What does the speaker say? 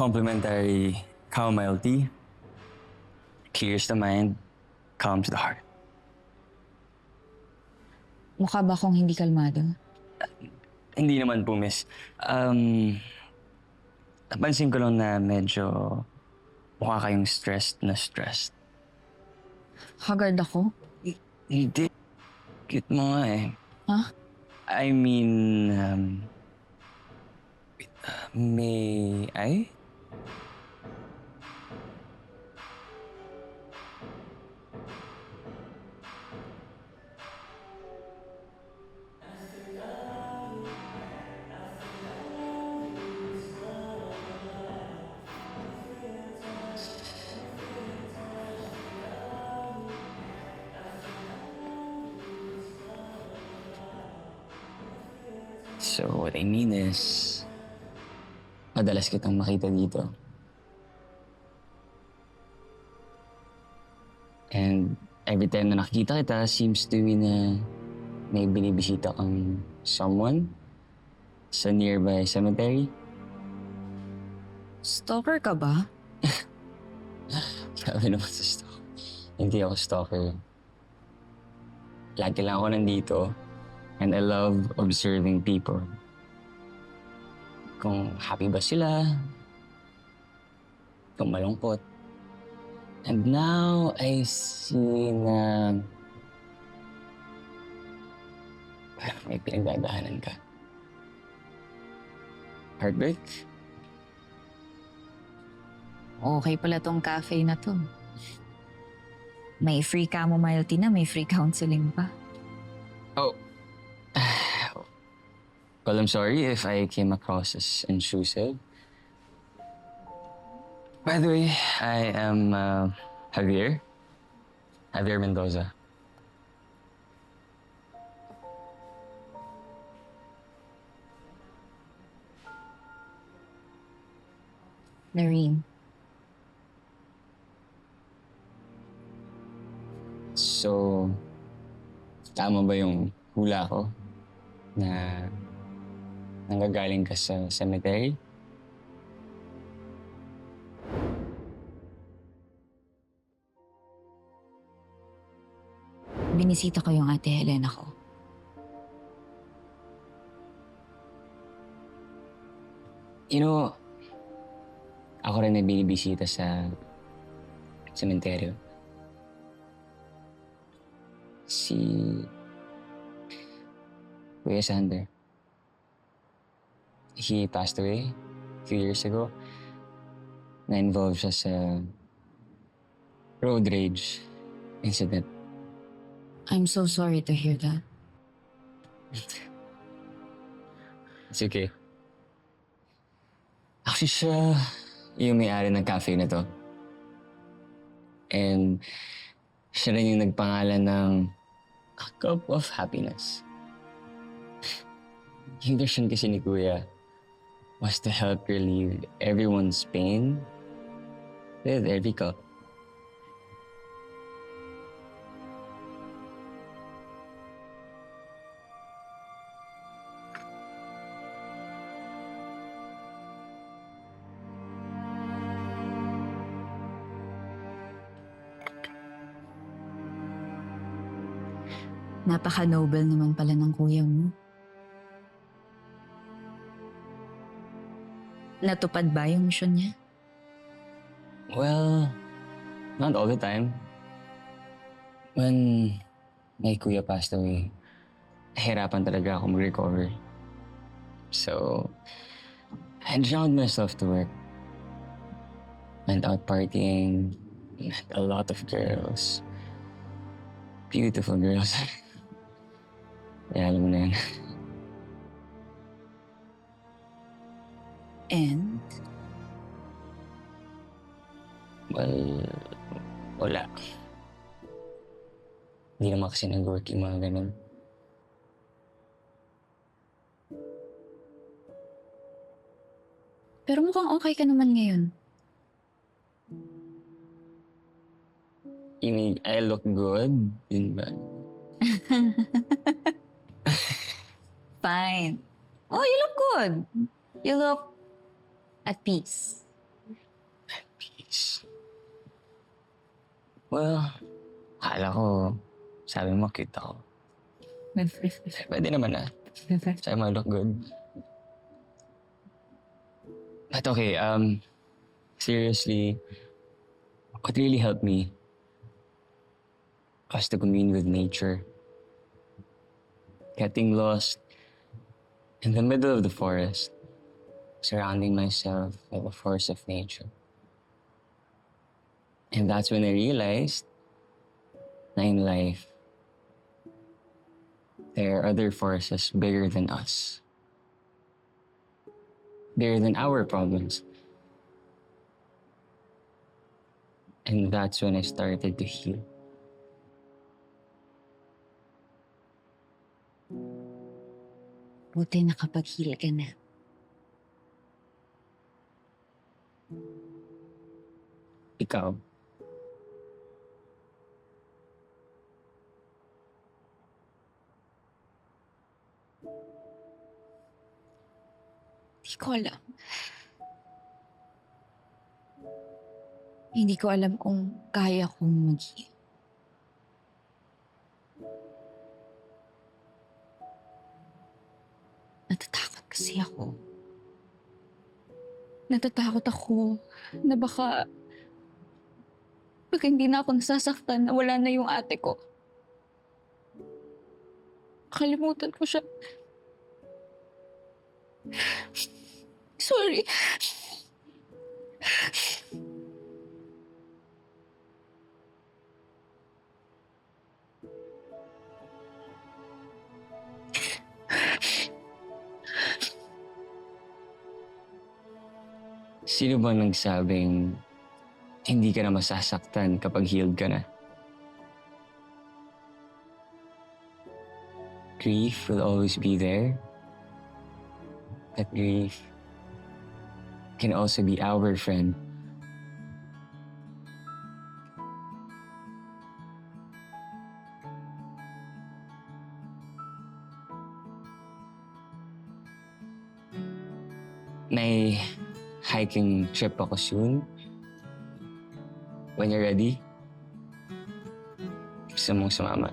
Complimentary chamomile tea. Clears the mind, calms the heart. Mukha ba akong hindi kalmado? Hindi naman po, miss. Napansin ko lang na medyo mukha kayong stressed na stressed. Haggard ako? Hindi. Cute mo nga eh. Ha? I mean, may I? So, what I mean is, madalas kitang makita dito. And every time na nakikita kita, seems to be na may binibisita kang someone sa nearby cemetery. Stalker ka ba? Sabi naman sa stalker. Hindi ako stalker. Lagi lang ako nandito. And I love observing people. Kung happy ba sila, kung malungkot. And now I see na parang may pinagdadaanan ka. Heartbreak? Okay pala tong cafe na to. May free chamomile tea na, may free counseling pa. Oh. Well, I'm sorry if I came across as intrusive. By the way, I am Javier. Javier Mendoza. Nareen. So, tama ba yung hula ko na nanggagaling ka sa cemetery? Binisita ko yung ate Helena ko. You know, ako rin na binibisita sa cemetery. Si Kuya Sander. He passed away a few years ago. Na-involved siya sa road rage incident. I'm so sorry to hear that. It's okay. Actually, siya yung may-ari ng cafe na to. And siya rin yung nagpangalan ng A Cup of Happiness. Yung version kasi ni Kuya was to help relieve everyone's pain with every cup. Napaka-noble naman pala ng kuya mo. Natupad ba yung mission niya? Well, not all the time. When my kuya passed away, nahirapan talaga ako mag-recover. So, I drowned myself to work. Went out partying, met a lot of girls. Beautiful girls. Kaya alam mo na yan. And? Well, wala. Hindi naman kasi nag-work yung mga ganun. Pero mukhang okay ka naman ngayon. You mean, I look good? Yun ba? Fine. Oh, you look good. You look at peace. Nice. Well, akala ko, sabi mo cute ako. Pwede naman ah. Sabi mo I look good. But okay, seriously, what really helped me was to commune with nature. Getting lost in the middle of the forest, surrounding myself by the force of nature. And that's when I realized na in life, there are other forces bigger than us. Bigger than our problems. And that's when I started to heal. Buti nakapag-heal ka na. Ikaw, Hindi ko alam. Hindi ko alam kung kaya kong mag-heal. Natatakot kasi ako. Natatakot ako na baka pag hindi na ako nasasaktan, na wala na yung ate ko. Kalimutan ko siya. Sorry. sino ba nagsabing hindi ka na masasaktan kapag healed ka na? Grief will always be there. That grief can also be our friend. May hiking trip ako soon. When you're ready, gusto mong sumama.